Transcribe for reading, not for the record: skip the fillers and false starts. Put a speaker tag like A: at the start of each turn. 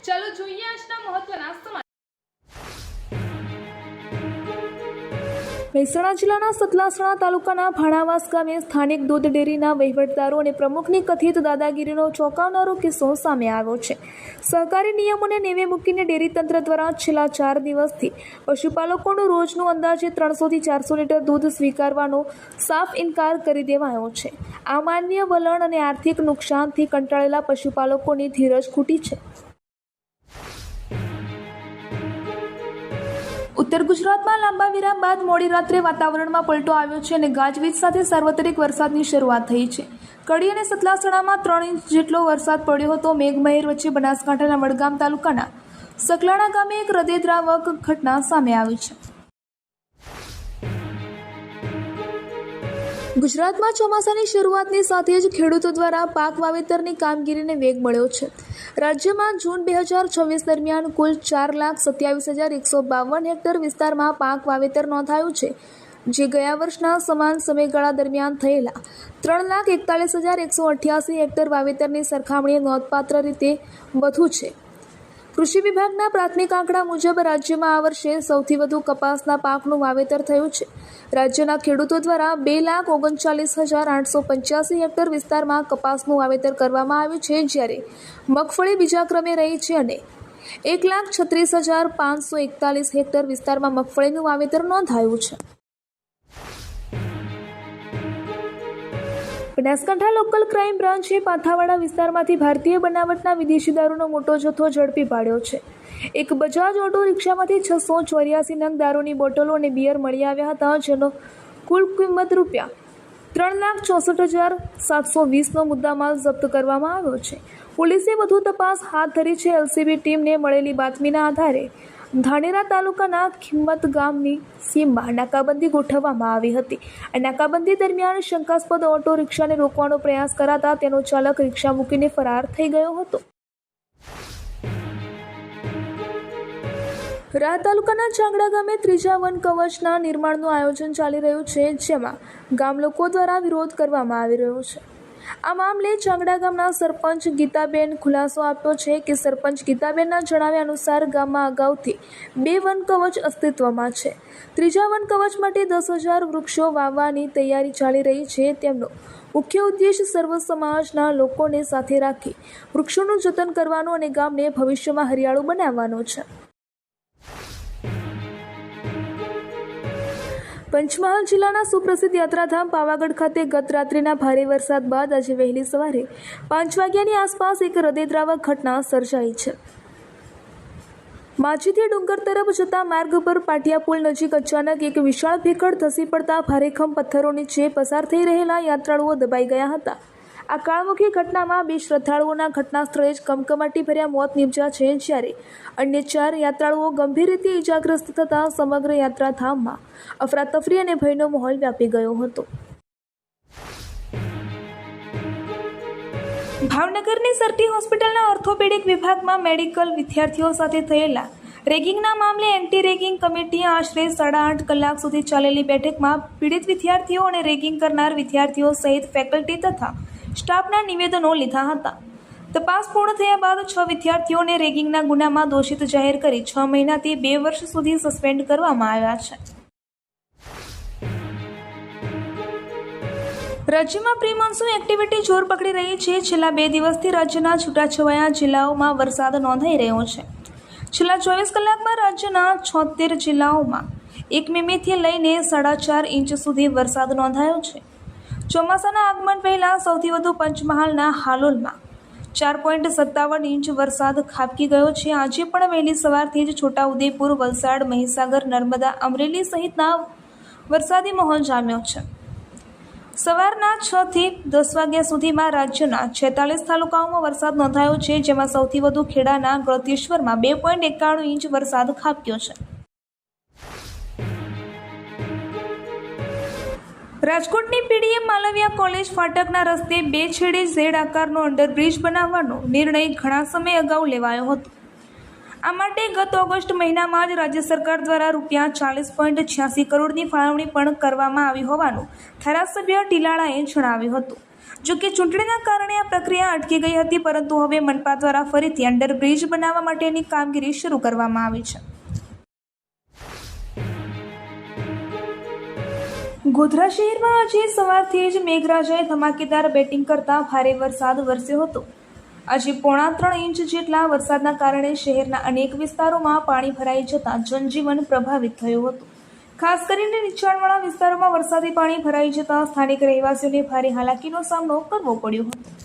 A: ચાલો જોઈએ આજના મહત્વના સમાચાર। મહેસાણા જિલ્લાના સતલાસણા તાલુકાના ભાણાવાસ ગામે સ્થાનિક દૂધ ડેરીના વહીવટદારો અને પ્રમુખની કથિત દાદાગીરીનો ચોંકાવનારો કિસ્સો સામે આવ્યો છે। સહકારી નિયમોને નેવે મૂકીને ડેરી તંત્ર દ્વારા છેલ્લા 4 દિવસથી પશુપાલકોનું રોજનું અંદાજે 300 થી 400 લીટર દૂધ સ્વીકારવાનો સાફ ઇનકાર કરી દેવાયો છે। આ માનવીય વલણ અને આર્થિક નુકસાનથી કંટાળેલા પશુપાલકોની ધીરજ ખૂટી છે। ઉત્તર ગુજરાતમાં લાંબા વિરામ બાદ મોડી રાત્રે વાતાવરણમાં પલટો આવ્યો છે અને ગાજવીજ સાથે સાર્વત્રિક વરસાદની શરૂઆત થઈ છે। કડી અને સતલાસણામાં 3 ઇંચ જેટલો વરસાદ પડ્યો હતો। મેઘમહેર વચ્ચે બનાસકાંઠાના વડગામ તાલુકાના સકલાણા ગામે એક હૃદયદ્રાવક ઘટના સામે આવી છે। ગુજરાતમાં ચોમાસાની શરૂઆતની સાથે જ ખેડૂતો દ્વારા પાક વાવેતરની કામગીરીને વેગ મળ્યો છે। રાજ્યમાં જૂન 2026 દરમિયાન કુલ 4,27,152 હેક્ટર વિસ્તારમાં પાક વાવેતર નોંધાયું છે, જે ગયા વર્ષના સમાન સમયગાળા દરમિયાન થયેલા 3,41,188 હેક્ટર વાવેતરની સરખામણીએ નોંધપાત્ર રીતે વધુ છે। કૃષિ વિભાગના પ્રાથમિક આંકડા મુજબ રાજ્યમાં આ વર્ષે સૌથી વધુ કપાસના પાકનું વાવેતર થયું છે। રાજ્યના ખેડૂતો દ્વારા 2,39,885 હેક્ટર વિસ્તારમાં કપાસનું વાવેતર કરવામાં આવ્યું છે, જ્યારે મગફળી બીજા ક્રમે રહી છે અને 1,36,541 હેક્ટર વિસ્તારમાં મગફળીનું વાવેતર નોંધાયું છે। બનાસકાંઠા લોકલ ક્રાઇમ બ્રાન્ચે પાથાવાડા વિસ્તારમાંથી ભારતીય બનાવટના વિદેશી દારૂનો મોટો જથ્થો ઝડપી પાડ્યો છે। એક બજાજ ઓટો રિક્ષામાંથી 684 નંગ દારૂની બોટલો અને બિયર મળી આવ્યા હતા, જેનો કુલ કિંમત ₹3,64,720નો મુદ્દામાલ જપ્ત કરવામાં આવ્યો છે। પોલીસે વધુ તપાસ હાથ ધરી છે। એલસીબી ટીમને મળેલી બાતમીના આધારે ધાનેરા તાલુકાના ખિંમત ગામની સીમમાં નાકાબંધી ગોઠવવામાં આવી હતી। આ નાકાબંધી દરમિયાન શંકાસ્પદ ઓટો રિક્ષાને રોકવાનો પ્રયાસ કરાતા તેનો ચાલક રિક્ષા મૂકીને ફરાર થઈ ગયો હતો। રાહ તાલુકાના ચાંગડા ગામે ત્રીજા વન કવચના નિર્માણનું આયોજન ચાલી રહ્યું છે, જેમાં ગામ લોકો દ્વારા વિરોધ કરવામાં આવી રહ્યો છે। આ મામલે ચાંગડા ગામના સરપંચ ગીતાબેન ખુલાસો આપ્યો છે કે સરપંચ ગીતાબેનના જણાવ્યા અનુસાર ગામમાં અગાઉથી 2 વન કવચ અસ્તિત્વમાં છે। ત્રીજા વન કવચ માટે 10,000 વૃક્ષો વાવવાની તૈયારી ચાલી રહી છે। તેમનો મુખ્ય ઉદ્દેશ સર્વ સમાજના લોકોને સાથે રાખી વૃક્ષોનું જતન કરવાનો અને ગામને ભવિષ્યમાં હરિયાળું બનાવવાનો છે। પંચમહાલ જિલ્લાના સુપ્રસિદ્ધ યાત્રાધામ પાવાગઢ ખાતે ગત રાત્રિના ભારે વરસાદ બાદ આજે વહેલી સવારે 5 વાગ્યાની આસપાસ એક હૃદયદ્રાવક ઘટના સર્જાઈ છે। માજીથી ડુંગર તરફ જતા માર્ગ પર પાટિયા પુલ નજીક અચાનક એક વિશાળ ભેખડ ધસી પડતા ભારેખમ પથ્થરો નીચે પસાર થઈ રહેલા યાત્રાળુઓ દબાઈ ગયા હતા। આ કાળમુખી ઘટનામાં 2 શ્રદ્ધાળુઓના ઘટના સ્થળે જ કમકમાટી ભર્યા મોત નીપજ્યા છે, જ્યારે અન્ય 4 યાત્રાળુઓ ગંભીર રીતે ઇજાગ્રસ્ત થતા સમગ્ર યાત્રાધામમાં અફરાતફરી અને ભયનો માહોલ વ્યાપી ગયો હતો। ભાવનગરની સરટી હોસ્પિટલના ઓર્થોપેડિક વિભાગમાં મેડિકલ વિદ્યાર્થીઓ સાથે થયેલા રેગિંગના મામલે એન્ટી રેગિંગ કમિટીએ આશરે 8.5 કલાક સુધી ચાલેલી બેઠકમાં પીડિત વિદ્યાર્થીઓ અને રેગિંગ કરનાર વિદ્યાર્થીઓ સહિત ફેકલ્ટી તથા સ્ટાફના નિવેદનો લીધા હતા। તપાસ પૂર્ણ થયા બાદ 6 વિદ્યાર્થીઓને રેગિંગના ગુનામાં દોષિત જાહેર કરી 6 મહિનાથી 2 વર્ષ સુધી સસ્પેન્ડ કરવામાં આવ્યા છે। રાજ્યમાં પ્રી મોન્સૂન એક્ટિવિટી જોર પકડી રહી છે। છેલ્લા 2 દિવસથી રાજ્યના છૂટાછવાયા જિલ્લાઓમાં વરસાદ નોંધાઈ રહ્યો છે। છેલ્લા 24 કલાકમાં રાજ્યના 76 જિલ્લાઓમાં 1 મીમીથી લઈને 4.5 ઇંચ સુધી વરસાદ નોંધાયો છે। ચોમાસાના આગમન પહેલા સૌથી વધુ પંચમહાલના હાલોલમાં 4.57 ઇંચ વરસાદ ખાબકી ગયો છે। આજે પણ વહેલી સવારથી જ છોટાઉદેપુર, વલસાડ, મહીસાગર, નર્મદા, અમરેલી સહિતના વરસાદી માહોલ જામ્યો છે। સવારના 6 થી 10 વાગ્યા સુધીમાં રાજ્યના 46 તાલુકાઓમાં વરસાદ નોંધાયો છે, જેમાં સૌથી વધુ ખેડાના ગળતેશ્વરમાં 2.91 ઇંચ વરસાદ ખાબક્યો છે। રાજકોટની પીડીએમ માલવિયા કોલેજ ફાટકના રસ્તે 2 છેડે ઝેડ આકારનો અંડરબ્રિજ બનાવવાનો નિર્ણય ઘણા સમય અગાઉ લેવાયો હતો। આ માટે ગત ઓગસ્ટ મહિનામાં જ રાજ્ય સરકાર દ્વારા ₹40.86 કરોડની ફાળવણી પણ કરવામાં આવી હોવાનું ધારાસભ્ય ટીલાળાએ જણાવ્યું હતું। જોકે ચૂંટણીના કારણે આ પ્રક્રિયા અટકી ગઈ હતી, પરંતુ હવે મનપા દ્વારા ફરીથી અંડરબ્રિજ બનાવવા માટેની કામગીરી શરૂ કરવામાં આવી છે. ગોધરા શહેરમાં આજે સવારથી જ મેઘરાજાએ ધમાકેદાર બેટિંગ કરતા ભારે વરસાદ વરસ્યો હતો. આજે 3.5 ઇંચ જેટલા વરસાદના કારણે શહેરના અનેક વિસ્તારોમાં પાણી ભરાઈ જતા જનજીવન પ્રભાવિત થયું હતું. ખાસ કરીને નીચાણવાળા વિસ્તારોમાં વરસાદી પાણી ભરાઈ જતા સ્થાનિક રહેવાસીઓને ભારે હાલાકીનો સામનો કરવો પડ્યો હતો.